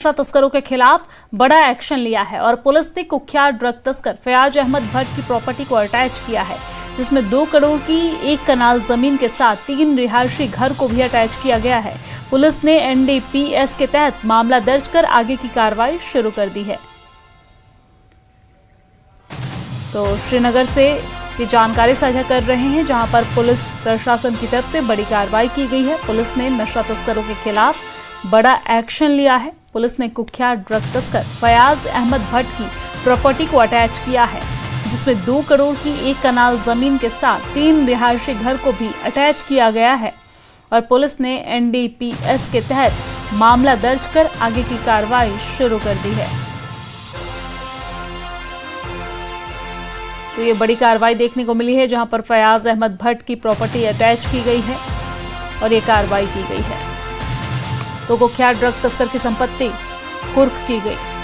नशा तस्करों के खिलाफ बड़ा एक्शन लिया है और पुलिस ने कुख्यात ड्रग तस्कर फयाज अहमद भट्ट की प्रॉपर्टी को अटैच किया है, जिसमें 2 करोड़ की 1 कनाल जमीन के साथ 3 रिहायशी घर को भी अटैच किया गया है। पुलिस ने NDPS के तहत मामला दर्ज कर आगे की कार्रवाई शुरू कर दी है। तो श्रीनगर से ये जानकारी साझा कर रहे हैं, जहां पर पुलिस प्रशासन की तरफ से बड़ी कार्रवाई की गई है। पुलिस ने नशा तस्करों के खिलाफ बड़ा एक्शन लिया है। पुलिस ने कुख्यात ड्रग तस्कर फयाज अहमद भट्ट की प्रॉपर्टी को अटैच किया है, जिसमें 2 करोड़ की 1 कनाल जमीन के साथ 3 रिहायशी घर को भी अटैच किया गया है और पुलिस ने NDPS के तहत मामला दर्ज कर आगे की कार्रवाई शुरू कर दी है। तो ये बड़ी कार्रवाई देखने को मिली है, जहां पर फयाज अहमद भट्ट की प्रॉपर्टी अटैच की गई है और ये कार्रवाई की गई है। तो कुख्यात ड्रग तस्कर की संपत्ति कुर्क की गई।